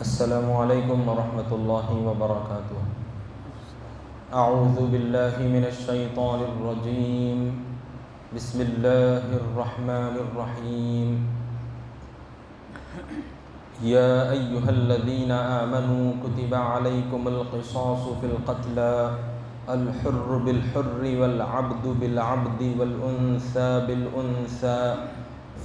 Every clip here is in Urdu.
السلام علیکم ورحمۃ اللہ وبرکاتہ۔ اعوذ باللہ من الشیطان الرجیم، بسم اللہ الرحمن الرحیم۔ یا ایہا الذین آمنوا کتب علیکم القصاص فی القتلى الحر بالحر والعبد بالعبد والانثى بالانثى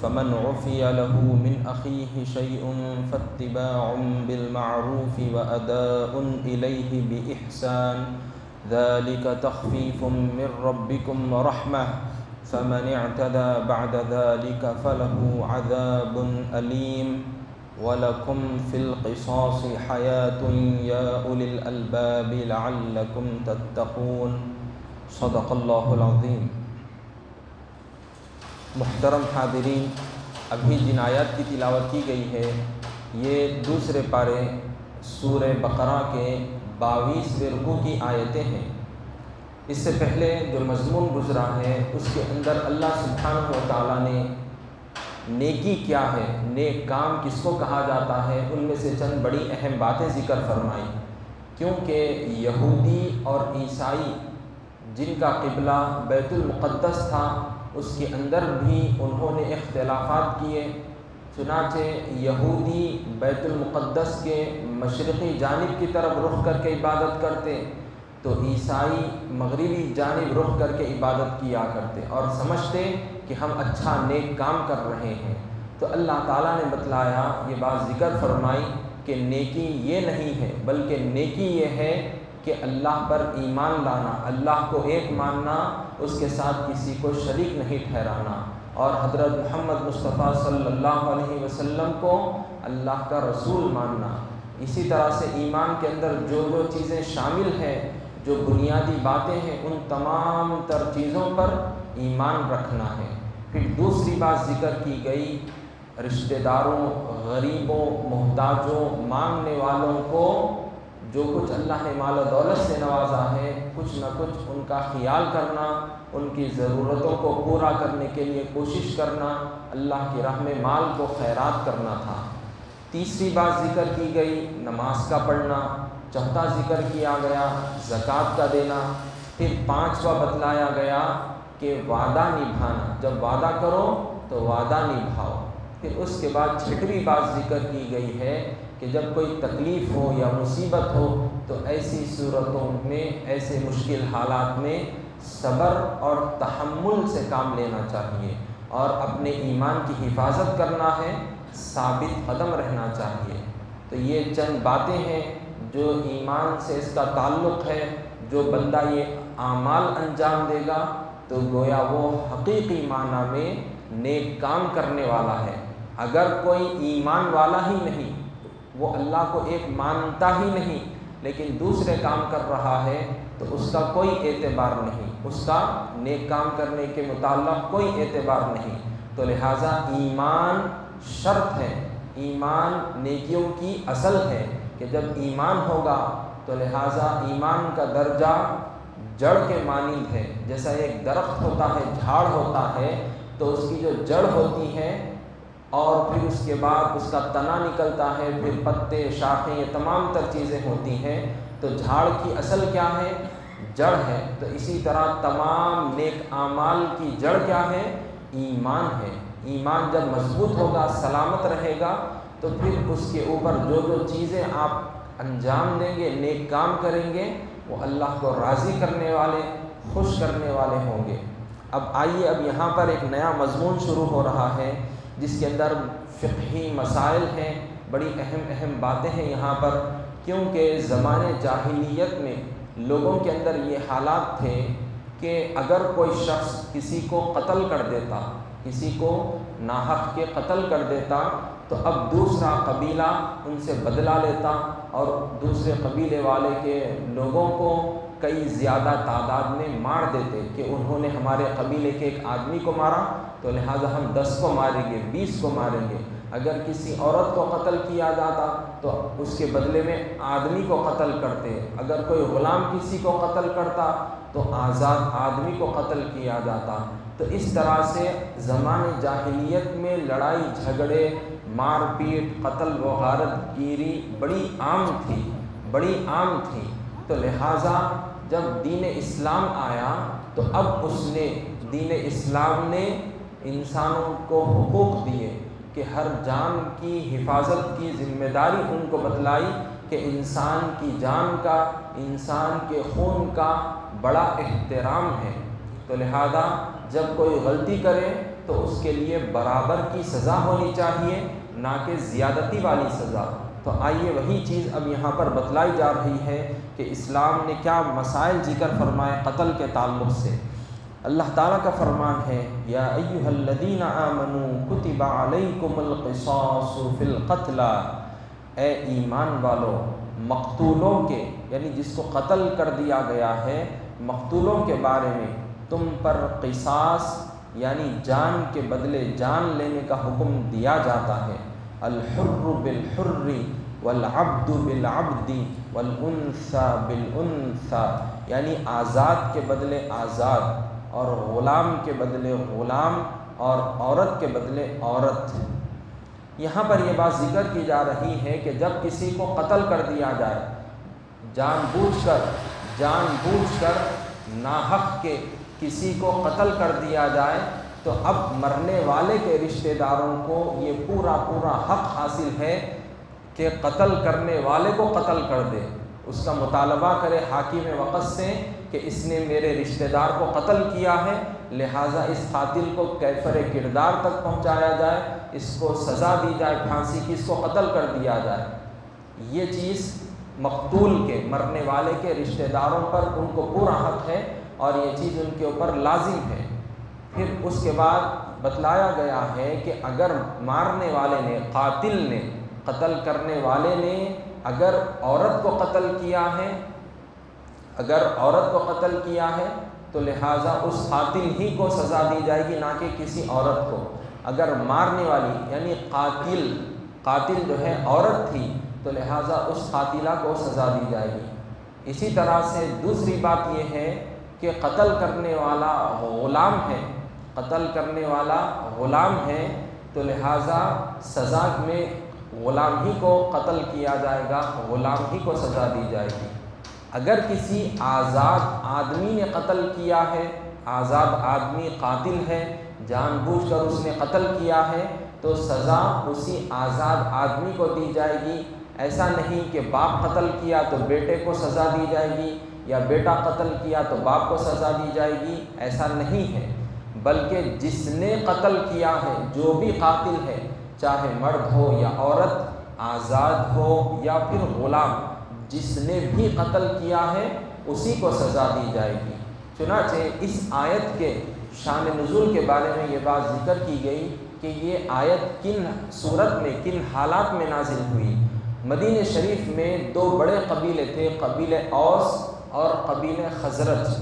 فمن عفی له من اخیہ شیء فاتباع بالمعروف واداء الیہ بإحسان ذلک تخفیف من ربکم ورحمہ فمن اعتدى بعد ذلك فله عذاب علیم وَلَكُمْ فِي الْقِصَاصِ حَيَاةٌ يَا أُولِي الْأَلْبَابِ لَعَلَّكُمْ تَتَّقُونَ۔ صدق اللہ العظیم۔ محترم حاضرین، ابھی جن آیات کی تلاوت کی گئی ہے یہ دوسرے پارے سورہ بقرہ کے 22ویں رکوع کی آیتیں ہیں۔ اس سے پہلے جو مضمون گزرا ہے اس کے اندر اللہ سبحانہ و تعالیٰ نے نیکی کیا ہے، نیک کام کس کو کہا جاتا ہے، ان میں سے چند بڑی اہم باتیں ذکر فرمائی، کیونکہ یہودی اور عیسائی جن کا قبلہ بیت المقدس تھا اس کے اندر بھی انہوں نے اختلافات کیے۔ چنانچہ یہودی بیت المقدس کے مشرقی جانب کی طرف رخ کر کے عبادت کرتے تو عیسائی مغربی جانب رخ کر کے عبادت کیا کرتے اور سمجھتے کہ ہم اچھا نیک کام کر رہے ہیں۔ تو اللہ تعالیٰ نے بتلایا، یہ بات ذکر فرمائی کہ نیکی یہ نہیں ہے، بلکہ نیکی یہ ہے کہ اللہ پر ایمان لانا، اللہ کو ایک ماننا، اس کے ساتھ کسی کو شریک نہیں ٹھہرانا، اور حضرت محمد مصطفیٰ صلی اللہ علیہ وسلم کو اللہ کا رسول ماننا۔ اسی طرح سے ایمان کے اندر جو جو چیزیں شامل ہیں، جو بنیادی باتیں ہیں، ان تمام تر چیزوں پر ایمان رکھنا ہے۔ پھر دوسری بات ذکر کی گئی، رشتہ داروں، غریبوں، محتاجوں، مانگنے والوں کو جو کچھ اللہ نے مال و دولت سے نوازا ہے، کچھ نہ کچھ ان کا خیال کرنا، ان کی ضرورتوں کو پورا کرنے کے لیے کوشش کرنا، اللہ کی راہ میں مال کو خیرات کرنا تھا۔ تیسری بات ذکر کی گئی نماز کا پڑھنا، چوتھا ذکر کیا گیا زکوٰۃ کا دینا، پھر پانچواں بتلایا گیا کہ وعدہ نبھانا، جب وعدہ کرو تو وعدہ نبھاؤ۔ پھر اس کے بعد چھٹویں بات ذکر کی گئی ہے کہ جب کوئی تکلیف ہو یا مصیبت ہو تو ایسی صورتوں میں، ایسے مشکل حالات میں صبر اور تحمل سے کام لینا چاہیے اور اپنے ایمان کی حفاظت کرنا ہے، ثابت قدم رہنا چاہیے۔ تو یہ چند باتیں ہیں جو ایمان سے اس کا تعلق ہے۔ جو بندہ یہ اعمال انجام دے گا تو گویا وہ حقیقی معنی میں نیک کام کرنے والا ہے۔ اگر کوئی ایمان والا ہی نہیں، وہ اللہ کو ایک مانتا ہی نہیں، لیکن دوسرے کام کر رہا ہے تو اس کا کوئی اعتبار نہیں، اس کا نیک کام کرنے کے متعلق کوئی اعتبار نہیں۔ تو لہٰذا ایمان شرط ہے، ایمان نیکیوں کی اصل ہے کہ جب ایمان ہوگا تو لہٰذا ایمان کا درجہ جڑ کے مانند ہے۔ جیسا ایک درخت ہوتا ہے، جھاڑ ہوتا ہے، تو اس کی جو جڑ ہوتی ہے اور پھر اس کے بعد اس کا تنا نکلتا ہے، پھر پتے، شاخیں، یہ تمام تر چیزیں ہوتی ہیں۔ تو جھاڑ کی اصل کیا ہے؟ جڑ ہے۔ تو اسی طرح تمام نیک اعمال کی جڑ کیا ہے؟ ایمان ہے۔ ایمان جب مضبوط ہوگا، سلامت رہے گا، تو پھر اس کے اوپر جو جو چیزیں آپ انجام دیں گے، نیک کام کریں گے، وہ اللہ کو راضی کرنے والے، خوش کرنے والے ہوں گے۔ اب آئیے، اب یہاں پر ایک نیا مضمون شروع ہو رہا ہے جس کے اندر فقہی مسائل ہیں، بڑی اہم باتیں ہیں یہاں پر، کیونکہ زمانے جاہلیت میں لوگوں کے اندر یہ حالات تھے کہ اگر کوئی شخص کسی کو قتل کر دیتا، کسی کو ناحق کے قتل کر دیتا، تو اب دوسرا قبیلہ ان سے بدلہ لیتا اور دوسرے قبیلے والے کے لوگوں کو کئی زیادہ تعداد میں مار دیتے کہ انہوں نے ہمارے قبیلے کے ایک آدمی کو مارا تو لہٰذا ہم 10 کو ماریں گے، 20 کو ماریں گے۔ اگر کسی عورت کو قتل کیا جاتا تو اس کے بدلے میں آدمی کو قتل کرتے، اگر کوئی غلام کسی کو قتل کرتا تو آزاد آدمی کو قتل کیا جاتا۔ تو اس طرح سے زمانے جاہلیت میں لڑائی جھگڑے، مار پیٹ، قتل و غارت گیری بڑی عام تھی۔ تو لہٰذا جب دین اسلام آیا تو اب دین اسلام نے انسانوں کو حقوق دیے کہ ہر جان کی حفاظت کی ذمہ داری ان کو بتلائی کہ انسان کی جان کا، انسان کے خون کا بڑا احترام ہے۔ تو لہذا جب کوئی غلطی کرے تو اس کے لیے برابر کی سزا ہونی چاہیے، نہ کہ زیادتی والی سزا۔ تو آئیے وہی چیز اب یہاں پر بتلائی جا رہی ہے کہ اسلام نے کیا مسائل ذکر فرمائے قتل کے تعلق سے۔ اللہ تعالیٰ کا فرمان ہے، یا ایھا الذین آمنوا کتب علیکم القصاص فی القتلی، اے ایمان والو، مقتولوں کے یعنی جس کو قتل کر دیا گیا ہے، مقتولوں کے بارے میں تم پر قصاص یعنی جان کے بدلے جان لینے کا حکم دیا جاتا ہے۔ الحر بالحر والعبد بالعبد والانثى بالانثى، یعنی آزاد کے بدلے آزاد، اور غلام کے بدلے غلام، اور عورت کے بدلے عورت۔ یہاں پر یہ بات ذکر کی جا رہی ہے کہ جب کسی کو قتل کر دیا جائے، جان بوجھ کر ناحق کے کسی کو قتل کر دیا جائے، تو اب مرنے والے کے رشتہ داروں کو یہ پورا حق حاصل ہے کہ قتل کرنے والے کو قتل کر دے، اس کا مطالبہ کرے حاکم وقت سے کہ اس نے میرے رشتہ دار کو قتل کیا ہے، لہٰذا اس قاتل کو کیفر کردار تک پہنچایا جائے، اس کو سزا دی جائے پھانسی کی، اس کو قتل کر دیا جائے۔ یہ چیز مقتول کے، مرنے والے کے رشتہ داروں پر ان کو پورا حق ہے، اور یہ چیز ان کے اوپر لازم ہے۔ پھر اس کے بعد بتلایا گیا ہے کہ اگر مارنے والے نے، قاتل نے، قتل کرنے والے نے اگر عورت کو قتل کیا ہے تو لہٰذا اس قاتل ہی کو سزا دی جائے گی، نہ کہ کسی عورت کو۔ اگر مارنے والی یعنی قاتل جو ہے عورت تھی تو لہٰذا اس قاتلہ کو سزا دی جائے گی۔ اسی طرح سے دوسری بات یہ ہے کہ قتل کرنے والا غلام ہے تو لہٰذا سزا میں غلام ہی کو قتل کیا جائے گا، غلام ہی کو سزا دی جائے گی۔ اگر کسی آزاد آدمی نے قتل کیا ہے، آزاد آدمی قاتل ہے، جان بوجھ کر اس نے قتل کیا ہے، تو سزا اسی آزاد آدمی کو دی جائے گی۔ ایسا نہیں کہ باپ قتل کیا تو بیٹے کو سزا دی جائے گی، یا بیٹا قتل کیا تو باپ کو سزا دی جائے گی، ایسا نہیں ہے، بلکہ جس نے قتل کیا ہے، جو بھی قاتل ہے، چاہے مرد ہو یا عورت، آزاد ہو یا پھر غلام، جس نے بھی قتل کیا ہے اسی کو سزا دی جائے گی۔ چنانچہ اس آیت کے شان نزول کے بارے میں یہ بات ذکر کی گئی کہ یہ آیت کن صورت میں، کن حالات میں نازل ہوئی۔ مدینہ شریف میں دو بڑے قبیلے تھے، قبیلہ اوس اور قبیلہ خزرج۔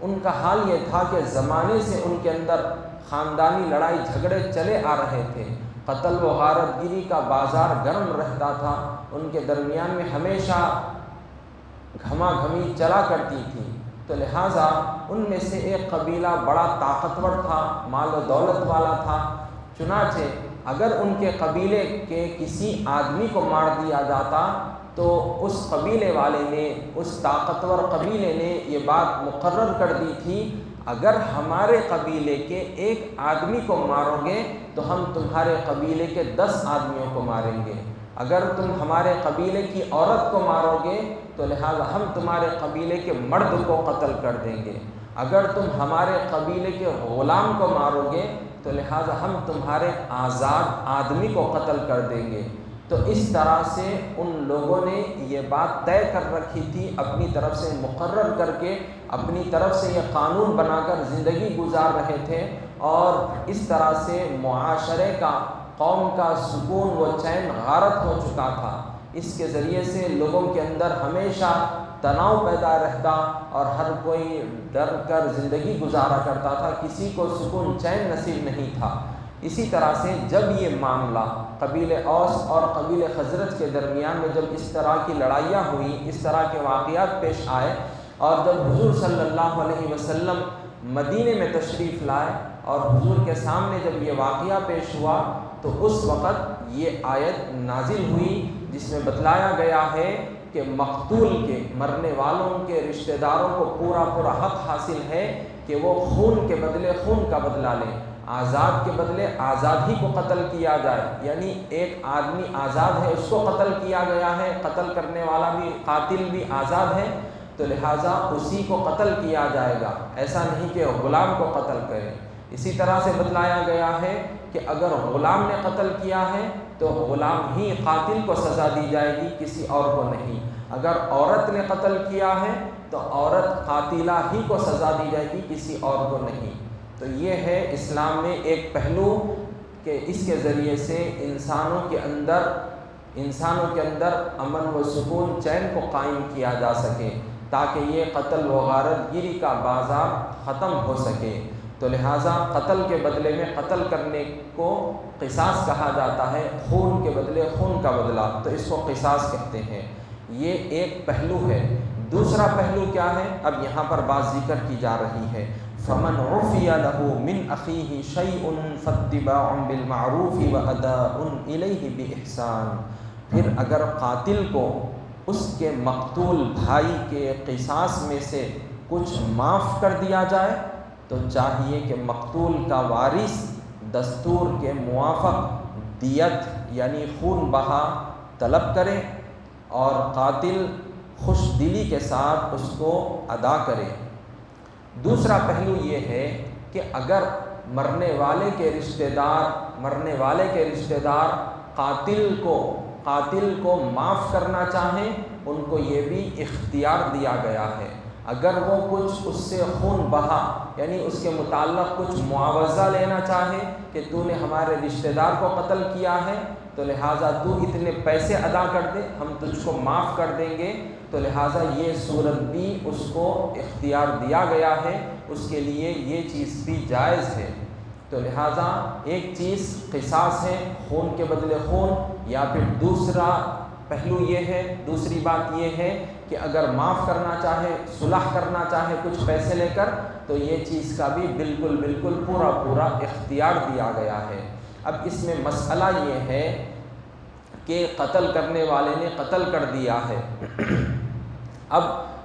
ان کا حال یہ تھا کہ زمانے سے ان کے اندر خاندانی لڑائی جھگڑے چلے آ رہے تھے، قتل و غارت گیری کا بازار گرم رہتا تھا، ان کے درمیان میں ہمیشہ گھما گھمی چلا کرتی تھی۔ تو لہٰذا ان میں سے ایک قبیلہ بڑا طاقتور تھا، مال و دولت والا تھا، چنانچہ اگر ان کے قبیلے کے کسی آدمی کو مار دیا جاتا تو اس قبیلے والے نے، اس طاقتور قبیلے نے یہ بات مقرر کر دی تھی، اگر ہمارے قبیلے کے ایک آدمی کو مارو گے تو ہم تمہارے قبیلے کے 10 آدمیوں کو ماریں گے، اگر تم ہمارے قبیلے کی عورت کو مارو گے تو لہٰذا ہم تمہارے قبیلے کے مرد کو قتل کر دیں گے، اگر تم ہمارے قبیلے کے غلام کو مارو گے تو لہٰذا ہم تمہارے آزاد آدمی کو قتل کر دیں گے۔ تو اس طرح سے ان لوگوں نے یہ بات طے کر رکھی تھی، اپنی طرف سے مقرر کر کے، اپنی طرف سے یہ قانون بنا کر زندگی گزار رہے تھے، اور اس طرح سے معاشرے کا، قوم کا سکون و چین غارت ہو چکا تھا۔ اس کے ذریعے سے لوگوں کے اندر ہمیشہ تناؤ پیدا رہتا اور ہر کوئی ڈر کر زندگی گزارا کرتا تھا، کسی کو سکون چین نصیب نہیں تھا۔ اسی طرح سے جب یہ معاملہ قبیلہ اوس اور قبیلہ خزرج کے درمیان میں جب اس طرح کی لڑائیاں ہوئیں، اس طرح کے واقعات پیش آئے، اور جب حضور صلی اللہ علیہ وسلم مدینے میں تشریف لائے اور حضور کے سامنے جب یہ واقعہ پیش ہوا، تو اس وقت یہ آیت نازل ہوئی جس میں بتلایا گیا ہے کہ مقتول کے مرنے والوں کے رشتہ داروں کو پورا پورا حق حاصل ہے کہ وہ خون کے بدلے خون کا بدلہ لیں، آزاد کے بدلے آزاد ہی کو قتل کیا جائے، یعنی ایک آدمی آزاد ہے اس کو قتل کیا گیا ہے، قتل کرنے والا بھی قاتل بھی آزاد ہے تو لہٰذا اسی کو قتل کیا جائے گا، ایسا نہیں کہ غلام کو قتل کرے۔ اسی طرح سے بتلایا گیا ہے کہ اگر غلام نے قتل کیا ہے تو غلام ہی قاتل کو سزا دی جائے گی، کسی اور کو نہیں۔ اگر عورت نے قتل کیا ہے تو عورت قاتلہ ہی کو سزا دی جائے گی، کسی اور کو نہیں۔ تو یہ ہے اسلام میں ایک پہلو کہ اس کے ذریعے سے انسانوں کے اندر امن و سکون چین کو قائم کیا جا سکے تاکہ یہ قتل و غارت گیری کا بازار ختم ہو سکے۔ تو لہٰذا قتل کے بدلے میں قتل کرنے کو قصاص کہا جاتا ہے، خون کے بدلے خون کا بدلہ، تو اس کو قصاص کہتے ہیں۔ یہ ایک پہلو ہے۔ دوسرا پہلو کیا ہے؟ اب یہاں پر بات ذکر کی جا رہی ہے، فَمَنْ عُفِيَ لَهُ مِنْ أَخِيهِ شَيْءٌ فَاتِّبَاعٌ بِالْمَعْرُوفِ وَأَدَاءٌ إِلَيْهِ بِإِحْسَانٍ۔ پھر اگر قاتل کو اس کے مقتول بھائی کے قصاص میں سے کچھ معاف کر دیا جائے تو چاہیے کہ مقتول کا وارث دستور کے موافق دیت یعنی خون بہا طلب کرے اور قاتل خوش دلی کے ساتھ اس کو ادا کرے۔ دوسرا پہلو یہ ہے کہ اگر مرنے والے کے رشتہ دار قاتل کو معاف کرنا چاہیں، ان کو یہ بھی اختیار دیا گیا ہے۔ اگر وہ کچھ اس سے خون بہا یعنی اس کے متعلق کچھ معاوضہ لینا چاہے کہ تو نے ہمارے رشتہ دار کو قتل کیا ہے تو لہٰذا تو اتنے پیسے ادا کر دے، ہم تجھ کو معاف کر دیں گے، تو لہٰذا یہ صورت بھی اس کو اختیار دیا گیا ہے، اس کے لیے یہ چیز بھی جائز ہے۔ تو لہٰذا ایک چیز قصاص ہے، خون کے بدلے خون، یا پھر دوسرا پہلو یہ ہے، دوسری بات یہ ہے کہ اگر معاف کرنا چاہے، صلح کرنا چاہے کچھ پیسے لے کر تو یہ چیز کا بھی بالکل پورا اختیار دیا گیا ہے۔ اب اس میں مسئلہ یہ ہے کہ قتل کرنے والے نے قتل کر دیا ہے، اب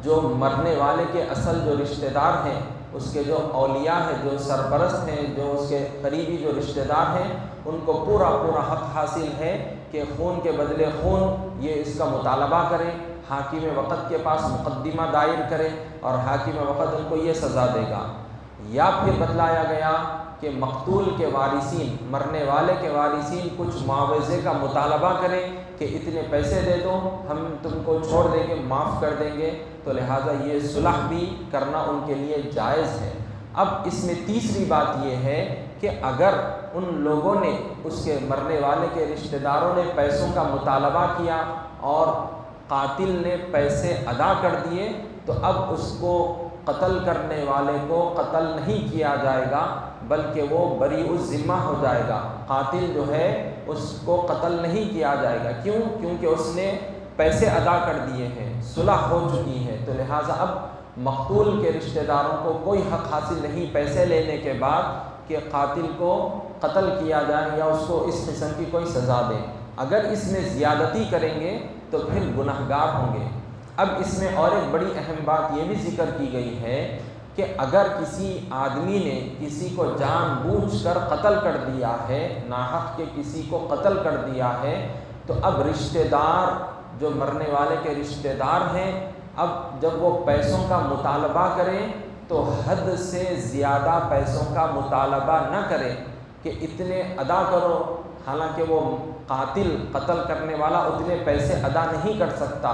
جو مرنے والے کے اصل جو رشتہ دار ہیں، اس کے جو اولیاء ہیں، جو سرپرست ہیں، جو اس کے قریبی جو رشتہ دار ہیں، ان کو پورا حق حاصل ہے کہ خون کے بدلے خون یہ اس کا مطالبہ کریں، حاکم وقت کے پاس مقدمہ دائر کرے اور حاکم وقت ان کو یہ سزا دے گا۔ یا پھر بتلایا گیا کہ مقتول کے وارثین، مرنے والے کے وارثین کچھ معاوضے کا مطالبہ کریں کہ اتنے پیسے دے دو، ہم تم کو چھوڑ دیں گے، معاف کر دیں گے، تو لہٰذا یہ صلح بھی کرنا ان کے لیے جائز ہے۔ اب اس میں تیسری بات یہ ہے کہ اگر ان لوگوں نے، اس کے مرنے والے کے رشتہ داروں نے پیسوں کا مطالبہ کیا اور قاتل نے پیسے ادا کر دیے تو اب اس کو قتل کرنے والے کو قتل نہیں کیا جائے گا بلکہ وہ بری الذمہ ہو جائے گا۔ قاتل جو ہے اس کو قتل نہیں کیا جائے گا، کیوں؟ کیونکہ اس نے پیسے ادا کر دیے ہیں، صلح ہو چکی ہے، تو لہٰذا اب مقتول کے رشتہ داروں کو کوئی حق حاصل نہیں پیسے لینے کے بعد کہ قاتل کو قتل کیا جائے یا اس کو اس قسم کی کوئی سزا دیں۔ اگر اس میں زیادتی کریں گے تو پھر گنہگار ہوں گے۔ اب اس میں اور ایک بڑی اہم بات یہ بھی ذکر کی گئی ہے کہ اگر کسی آدمی نے کسی کو جان بوجھ کر قتل کر دیا ہے، ناحق کے کسی کو قتل کر دیا ہے، تو اب رشتہ دار جو مرنے والے کے رشتہ دار ہیں، اب جب وہ پیسوں کا مطالبہ کریں تو حد سے زیادہ پیسوں کا مطالبہ نہ کریں کہ اتنے ادا کرو، حالانکہ وہ قتل کرنے والا اتنے پیسے ادا نہیں کر سکتا،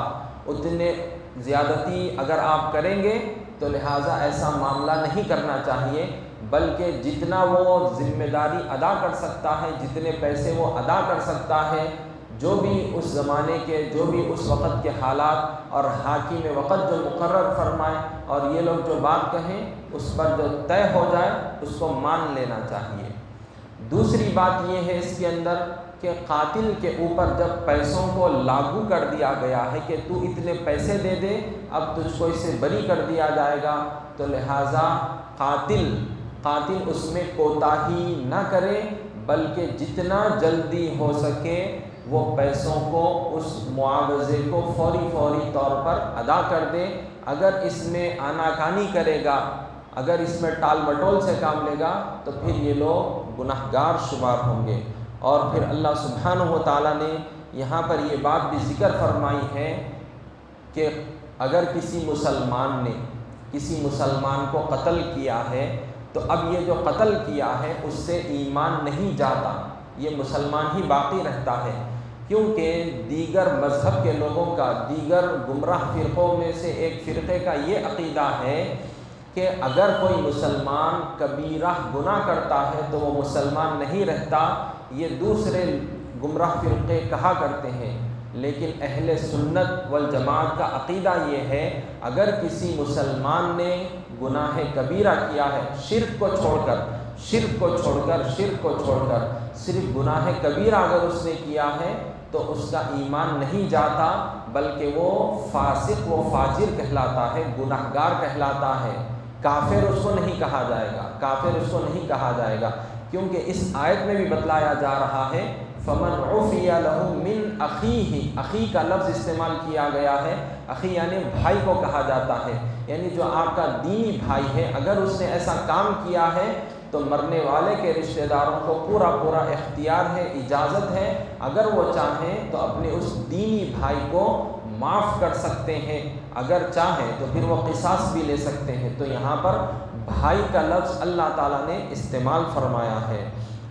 اتنے زیادتی اگر آپ کریں گے تو لہٰذا ایسا معاملہ نہیں کرنا چاہیے، بلکہ جتنا وہ ذمہ داری ادا کر سکتا ہے، جتنے پیسے وہ ادا کر سکتا ہے، جو بھی اس زمانے کے، جو بھی اس وقت کے حالات اور حاکم وقت جو مقرر فرمائے اور یہ لوگ جو بات کہیں اس پر جو طے ہو جائے اس کو مان لینا چاہیے۔ دوسری بات یہ ہے اس کے اندر کہ قاتل کے اوپر جب پیسوں کو لاگو کر دیا گیا ہے کہ تو اتنے پیسے دے دے، اب تجھ کو اس سے بری کر دیا جائے گا، تو لہٰذا قاتل اس میں کوتاہی نہ کرے بلکہ جتنا جلدی ہو سکے وہ پیسوں کو، اس معاوضے کو فوری طور پر ادا کر دے۔ اگر اس میں آناکانی کرے گا، اگر اس میں ٹال مٹول سے کام لے گا تو پھر یہ لوگ گنہگار شمار ہوں گے۔ اور پھر اللہ سبحانہ و تعالیٰ نے یہاں پر یہ بات بھی ذکر فرمائی ہے کہ اگر کسی مسلمان کو قتل کیا ہے تو اب یہ جو قتل کیا ہے اس سے ایمان نہیں جاتا، یہ مسلمان ہی باقی رہتا ہے، کیونکہ دیگر مذہب کے لوگوں کا، دیگر گمراہ فرقوں میں سے ایک فرقے کا یہ عقیدہ ہے کہ اگر کوئی مسلمان کبیرہ گناہ کرتا ہے تو وہ مسلمان نہیں رہتا، یہ دوسرے گمراہ فرقے کہا کرتے ہیں۔ لیکن اہل سنت والجماعت کا عقیدہ یہ ہے اگر کسی مسلمان نے گناہ کبیرہ کیا ہے، شرک کو چھوڑ کر صرف گناہ کبیرہ اگر اس نے کیا ہے تو اس کا ایمان نہیں جاتا، بلکہ وہ فاسق و فاجر کہلاتا ہے، گنہگار کہلاتا ہے۔ کافر اس کو نہیں کہا جائے گا، کیونکہ اس آیت میں بھی بتلایا جا رہا ہے فَمَنْ عُفِيَ لَهُ مِنْ أَخِيهِ، اخی کا لفظ استعمال کیا گیا ہے، اخی یعنی بھائی کو کہا جاتا ہے، یعنی جو آپ کا دینی بھائی ہے، اگر اس نے ایسا کام کیا ہے تو مرنے والے کے رشتہ داروں کو پورا اختیار ہے، اجازت ہے، اگر وہ چاہیں تو اپنے اس دینی بھائی کو معاف کر سکتے ہیں، اگر چاہیں تو پھر وہ قصاص بھی لے سکتے ہیں۔ تو یہاں پر بھائی کا لفظ اللہ تعالیٰ نے استعمال فرمایا ہے۔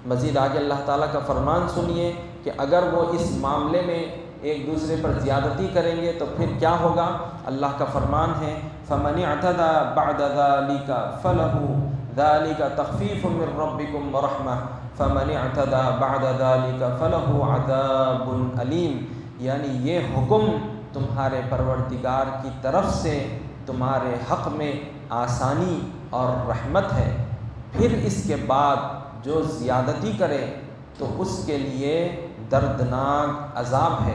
مزید آگے اللہ تعالیٰ کا فرمان سنیے کہ اگر وہ اس معاملے میں ایک دوسرے پر زیادتی کریں گے تو پھر کیا ہوگا۔ اللہ کا فرمان ہے فَمَنِ اعْتَدَى بَعْدَ ذَلِكَ فَلَهُ ذَلِكَ تَخْفِيفٌ مِّن رَّبِّكُمْ وَرَحْمَةٌ فَمَنِ اعْتَدَى بَعْدَ ذَلِكَ فَلَهُ عَذَابٌ أَلِيمٌ، یعنی یہ حکم تمہارے پروردگار کی طرف سے تمہارے حق میں آسانی اور رحمت ہے، پھر اس کے بعد جو زیادتی کرے تو اس کے لیے دردناک عذاب ہے۔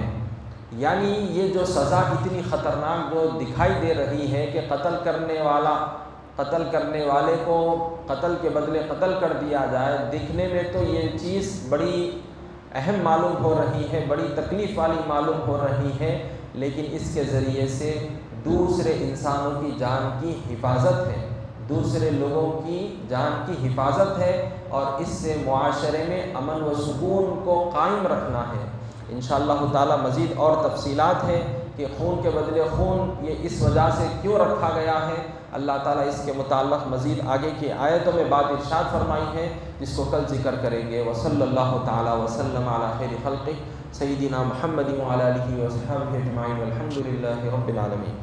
یعنی یہ جو سزا اتنی خطرناک جو دکھائی دے رہی ہے کہ قتل کرنے والے کو قتل کے بدلے قتل کر دیا جائے، دیکھنے میں تو یہ چیز بڑی اہم معلوم ہو رہی ہے، بڑی تکلیف والی معلوم ہو رہی ہے، لیکن اس کے ذریعے سے دوسرے انسانوں کی جان کی حفاظت ہے، دوسرے لوگوں کی جان کی حفاظت ہے، اور اس سے معاشرے میں امن و سکون کو قائم رکھنا ہے۔ انشاءاللہ تعالی مزید اور تفصیلات ہیں کہ خون کے بدلے خون یہ اس وجہ سے کیوں رکھا گیا ہے، اللہ تعالیٰ اس کے متعلق مزید آگے کی آیتوں میں بات ارشاد فرمائی ہے، جس کو کل ذکر کریں گے۔ وصلی اللہ تعالیٰ وسلم علی خیر خلقہ سیدنا محمد وعلی آلہ وصحبہ اجمعین والحمد للہ رب العالمین۔